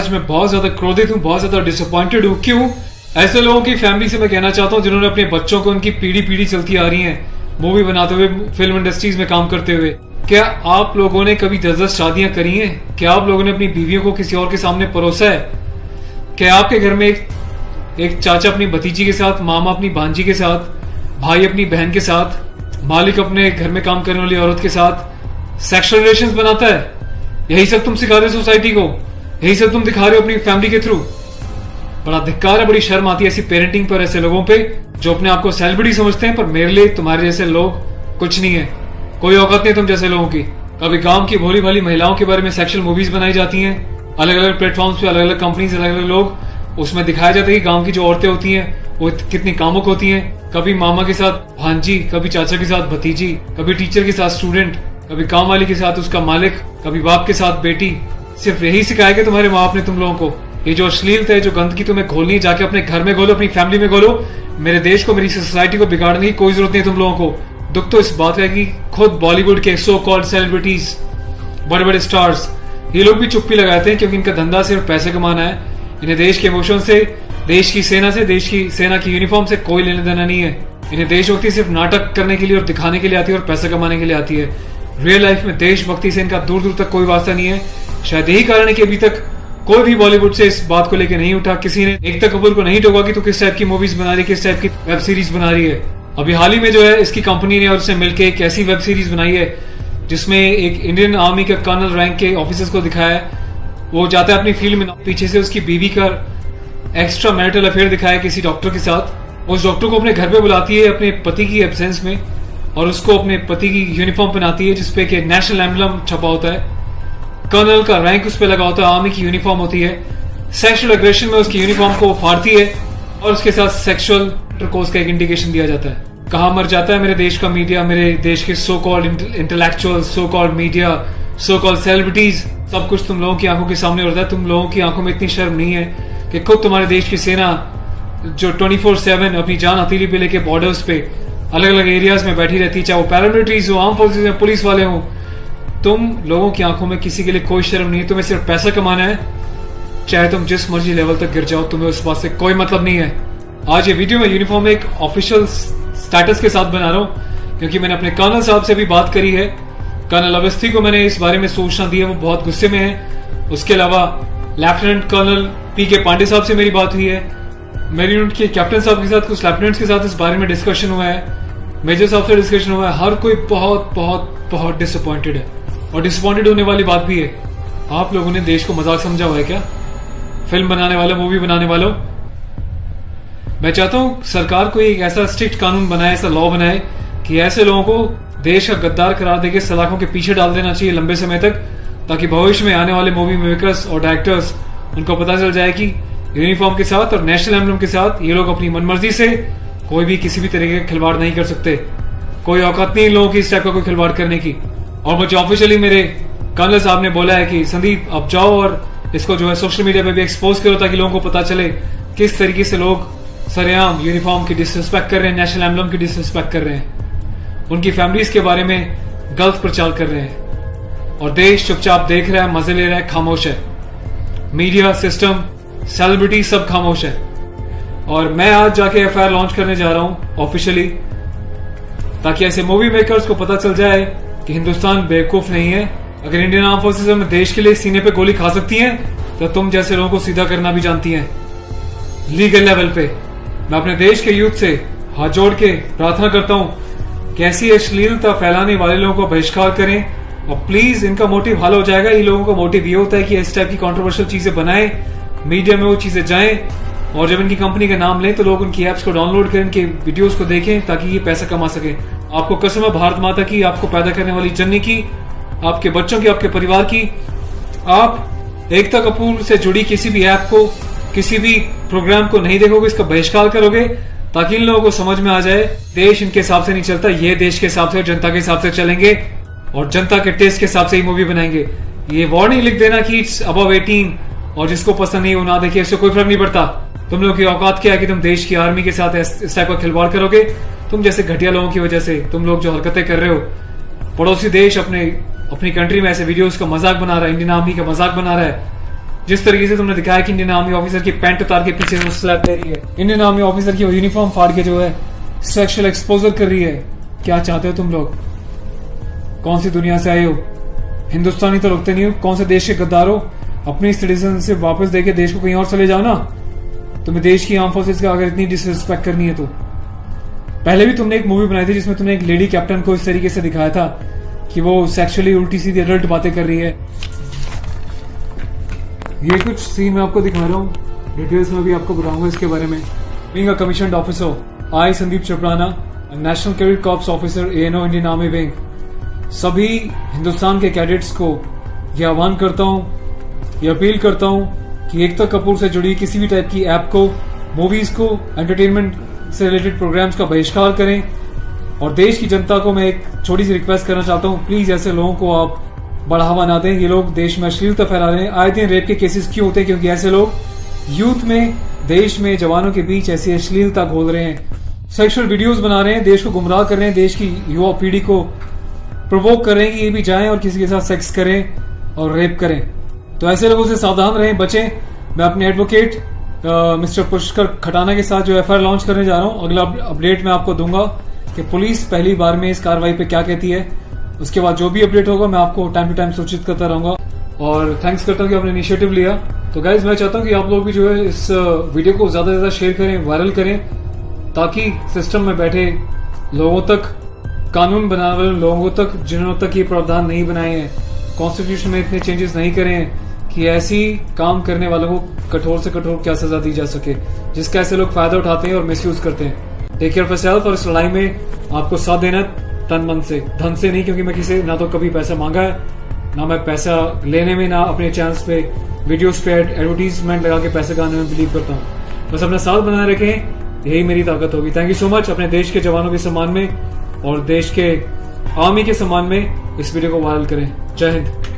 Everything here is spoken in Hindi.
आज मैं बहुत ज्यादा क्रोधित हूँ, बहुत ज्यादा डिसअपॉइंटेड हूँ। क्यों? ऐसे लोगों की फैमिली से मैं कहना चाहता हूँ जिन्होंने अपने बच्चों को उनकी पीढ़ी पीढ़ी चलती आ रही है, मूवी बनाते हुए, फिल्म इंडस्ट्रीज में काम करते हुए। क्या आप लोगों ने कभी 10-10 शादियां करी हैं? क्या आप लोगों ने अपनी बीवियों को किसी और के सामने परोसा है? क्या आपके घर में एक चाचा अपनी भतीजी के साथ, मामा अपनी भांजी के साथ, भाई अपनी बहन के साथ, मालिक अपने घर में काम करने वाली औरत के साथ सेक्सुअल रिलेशंस बनाता है? यही सब तुम सिखा रहे हो सोसाइटी को? यही सब तुम दिखा रहे हो अपनी फैमिली के थ्रू? बड़ा धिक्कार है, बड़ी शर्म आती है ऐसी पेरेंटिंग पर, ऐसे लोगों पे जो अपने आप को सेलिब्रिटी समझते हैं। पर मेरे लिए तुम्हारे जैसे लोग कुछ नहीं है, कोई औकात नहीं तुम जैसे लोगों की। कभी गांव की भोली भाली महिलाओं के बारे में सेक्सुअल मूवीज बनाई जाती हैं, अलग अलग प्लेटफॉर्म्स पे, अलग अलग कंपनीज, अलग अलग लोग, उसमें दिखाया जाता है कि गांव की जो औरतें होती हैं वो कितनी कामुक होती हैं। कभी मामा के साथ भांजी, कभी चाचा के साथ भतीजी, कभी टीचर के साथ स्टूडेंट, कभी काम वाली के साथ उसका मालिक, कभी बाप के साथ बेटी। सिर्फ यही सिखाया कि तुम्हारे माँ बाप ने तुम लोगों को? ये जो अश्लीलता है, जो गंदगी तुम्हें घोलनी है, जाके अपने घर में घोलो, अपनी फैमिली में घोलो। मेरे देश को, मेरी सोसाइटी को बिगाड़ने की कोई जरूरत नहीं तुम लोगों को। दुख तो इस बात का है कि खुद बॉलीवुड के सो कॉल्ड सेलिब्रिटीज, बड़े बड़े स्टार्स, ये लोग भी चुप्पी लगाते हैं क्योंकि इनका धंधा सिर्फ पैसे कमाना है। इन्हें देश के इमोशन से, देश की सेना से, देश की सेना की यूनिफॉर्म से कोई लेना देना नहीं है। इन्हें देशभक्ति सिर्फ नाटक करने के लिए और दिखाने के लिए आती है और पैसा कमाने के लिए आती है। रियल लाइफ में देशभक्ति से इनका दूर दूर तक कोई वास्ता नहीं है। शायद यही कारण है कि अभी तक कोई भी बॉलीवुड से इस बात को लेकर नहीं उठा, किसी ने एकता कपूर को नहीं टोका कि तू किस टाइप की मूवीज बना रही है, किस टाइप की वेब सीरीज बना रही है। अभी हाल ही में जो है इसकी कंपनी ने और उसने मिलकर एक ऐसी वेब सीरीज बनाई है जिसमें एक इंडियन आर्मी के कर्नल रैंक के ऑफिसर्स को दिखाया है। वो जाता है अपनी फील्ड में, पीछे से उसकी बीवी का एक्स्ट्रा मैरिटल अफेयर दिखाया है किसी डॉक्टर के साथ। उस डॉक्टर को अपने घर पे बुलाती है अपने पति की एब्सेंस में और उसको अपने पति की यूनिफॉर्म पहनाती है जिसपे कि नेशनल एम्बलम छपा होता है, कर्नल का रैंक उस पे लगा होता है, आर्मी की यूनिफॉर्म होती है। सेक्सुअल एग्रेशन में उसकी यूनिफॉर्म को फाड़ती है और उसके साथ सेक्सुअल इंटरकोर्स का एक इंडिकेशन दिया जाता है। कहां मर जाता है मेरे देश का मीडिया, मेरे देश के so called intellectual, so called media, so called celebrities. सब कुछ तुम लोगों की आंखों के सामने होता है। तुम लोगों की आंखों में इतनी शर्म नहीं है कि खुद तुम्हारे देश की सेना जो 24/7 अपनी जान हथेली पे लेके बॉर्डर्स पे अलग अलग एरियाज में बैठी रहती है, चाहे वो पैरामिलिट्रीज हो, आर्म फोर्सेज में पुलिस वाले हो, तुम लोगों की आंखों में किसी के लिए कोई शर्म नहीं है। तुम्हें सिर्फ पैसा कमाना है, चाहे तुम जिस मर्जी लेवल तक गिर जाओ, तुम्हें उस बात से कोई मतलब नहीं है। आज ये वीडियो में यूनिफॉर्म एक ऑफिशियल स्टेटस के साथ बना रहा हूं क्योंकि मैंने अपने कर्नल साहब से भी बात करी है। कर्नल अवस्थी को मैंने इस बारे में सूचना दी है, वो बहुत गुस्से में है। उसके अलावा लेफ्टिनेंट कर्नल PK पांडे साहब से मेरी बात हुई है। मेरी यूनिट के कैप्टन साहब के साथ, कुछ लेफ्टिनेंट्स के साथ इस बारे में डिस्कशन हुआ है, मेजर साहब से डिस्कशन हुआ है। हर कोई बहुत बहुत बहुत डिसअपॉइंटेड है और डिसअपॉइंटेड होने वाली बात भी है। आप लोगों ने देश को मजाक समझा हुआ है क्या? फिल्म बनाने वालों, मूवी बनाने वालों, मैं चाहता हूं सरकार को एक ऐसा स्ट्रिक्ट कानून बनाए, ऐसा लॉ बनाए कि ऐसे लोगों को देश का गद्दार करार देके सलाखों के पीछे डाल देना चाहिए लंबे समय तक, ताकि भविष्य में आने वाले मूवी मेकर्स और डायरेक्टर्स उनको पता चल जाए कि यूनिफॉर्म के साथ और नेशनल एम्बलम के साथ ये लोग अपनी मनमर्जी से कोई भी किसी भी तरीके का खिलवाड़ नहीं कर सकते। कोई औकात नहीं इन लोगों की इस टाइप का कोई खिलवाड़ करने की। और मुझे ऑफिशियली मेरे कर्नल साहब ने बोला है कि संदीप अब जाओ और इसको जो है सोशल मीडिया पे भी एक्सपोज करो ताकि लोगों को पता चले किस तरीके से लोग सरेआम यूनिफॉर्म की डिसरिस्पेक्ट कर रहे हैं, नेशनल एम्बलम की डिसरिस्पेक्ट कर रहे हैं, उनकी फैमिलीज के बारे में गलत प्रचार कर रहे हैं और देश चुपचाप देख रहा है, मजे ले रहा है, खामोश है। मीडिया, सिस्टम, सेलिब्रिटी सब खामोश है। और मैं आज जाके FIR लॉन्च करने जा रहा हूं ऑफिशियली, ताकि ऐसे मूवी मेकर्स को पता चल जाए कि हिंदुस्तान बेवकूफ नहीं है। अगर इंडियन आर्म फोर्सेज में देश के लिए सीने पे गोली खा सकती हैं तो तुम जैसे लोगों को सीधा करना भी जानती हैं लीगल लेवल पे। मैं अपने देश के यूथ से हाथ जोड़ के प्रार्थना करता हूं कि ऐसी अश्लीलता फैलाने वाले लोगों को बहिष्कार करें और प्लीज, इनका मोटिव हल हो जाएगा। ये लोगों का मोटिव ये होता है कि इस टाइप की कंट्रोवर्शियल चीजें बनाएं, मीडिया में वो चीजें जाएं और जब इनकी कंपनी का नाम लें तो लोग उनकी एप्स को डाउनलोड करें, इनके वीडियोस को देखें ताकि ये पैसा कमा सके। आपको कसम है भारत माता की, आपको पैदा करने वाली जननी की, आपके बच्चों की, आपके परिवार की, आप एकता कपूर से जुड़ी किसी भी ऐप को, किसी भी प्रोग्राम को नहीं देखोगे, इसका बहिष्कार करोगे ताकि इन लोगों को समझ में आ जाए देश इनके हिसाब से नहीं चलता, ये देश के हिसाब से, जनता के हिसाब से चलेंगे और जनता के टेस्ट के हिसाब से ही मूवी बनाएंगे। ये वार्निंग लिख देना कि इट्स अबव 18 और जिसको पसंद नहीं वो ना देखिए, इससे कोई फर्क नहीं पड़ता। तुम लोग की औकात क्या है कि तुम देश की आर्मी के साथ इस टाइप का खिलवाड़ करोगे? तुम जैसे घटिया लोगों की वजह से तुम लोग जो हरकतें कर रहे हो, पड़ोसी देश अपनी कंट्री में ऐसे वीडियोस का मजाक बना रहा है, इंडियन आर्मी का मजाक बना रहा है, जिस तरीके से तुमने दिखाया कि इंडियन आर्मी ऑफिसर की पैंट उतार के पीछे से स्लैप दे रही है, इंडियन आर्मी ऑफिसर की यूनिफॉर्म फाड़ के जो है सेक्सुअल एक्सपोजर कर रही है, क्या चाहते हो तुम लोग? कौन सी दुनिया से आए हो? हिंदुस्तानी तो लगते नहीं हो, कौन से देश के गद्दार हो? अपनी सिटीजनशिप वापस देके देश को कहीं और चले जाओ ना। तुम्हें देश की आर्म फोर्सेस का अगर इतनी डिसरिस्पेक्ट करनी है तो। पहले भी तुमने एक मूवी बनाई थी जिसमें तुमने एक लेडी कैप्टन को इस तरीके से दिखाया था कि वो सेक्सुअली उल्टी सीधी एडल्ट बातें कर रही है। ये कुछ सीन मैं आपको दिखा रहा हूँ, डिटेल्स में भी आपको बताऊंगा इसके बारे में। Being a commissioned officer, I Sandeep चपराना, national cadet corps officer ANO Indian army wing, सभी हिंदुस्तान के कैडेट्स को यह आह्वान करता हूँ, ये अपील करता हूँ कि एकता कपूर से जुड़ी किसी भी टाइप की ऐप को, मूवीज को, एंटरटेनमेंट से रिलेटेड प्रोग्राम्स का बहिष्कार करें। और देश की जनता को मैं एक छोटी सी रिक्वेस्ट करना चाहता हूँ, प्लीज ऐसे लोगों को आप बढ़ावा ना दें। ये लोग देश में अश्लीलता फैला रहे हैं। आए दिन रेप के केसेस क्यों होते हैं? क्योंकि ऐसे लोग यूथ में, देश में, जवानों के बीच ऐसी अश्लीलता घोल रहे हैं, सेक्सुअल वीडियोस बना रहे हैं, देश को गुमराह कर रहे हैं, देश की युवा पीढ़ी को प्रोवोक कर रहे हैं कि ये भी जाएं और किसी के साथ सेक्स करें और रेप करें। तो ऐसे लोगों से सावधान रहें, बचें। मैं अपने एडवोकेट मिस्टर पुष्कर खटाना के साथ जो FIR लॉन्च करने जा रहा हूं, अगला अपडेट मैं आपको दूंगा कि पुलिस पहली बार में इस कार्रवाई पे क्या कहती है। उसके बाद जो भी अपडेट होगा मैं आपको टाइम टू टाइम सूचित करता रहूंगा। और थैंक्स करता हूं कि आपने इनिशिएटिव लिया। तो गाइज मैं चाहता हूं कि आप लोग भी जो है इस वीडियो को ज्यादा से ज्यादा शेयर करें, वायरल करें, ताकि सिस्टम में बैठे लोगों तक, कानून बनाने वाले लोगों तक, जिन्होंने तक ये प्रावधान नहीं बनाए हैं, कॉन्स्टिट्यूशन में इतने चेंजेस नहीं करे हैं कि ऐसी काम करने वालों को कठोर से कठोर क्या सजा दी जा सके, जिसका ऐसे लोग फायदा उठाते हैं और मिसयूज करते हैं। Take care of yourself. और इस लड़ाई में आपको साथ देना तन मन से, धन से नहीं, क्योंकि मैं किसी ना तो कभी पैसा मांगा है, ना मैं पैसा लेने में, ना अपने चैनल्स पे वीडियोस पे एडवर्टीजमेंट लगा के पैसे कमाने में बिलीव करता हूँ। बस अपना साथ बनाए रखें, यही मेरी ताकत होगी। Thank you so much. अपने देश के जवानों के सम्मान में और देश के आर्मी के सम्मान में इस वीडियो को वायरल करें। जय हिंद।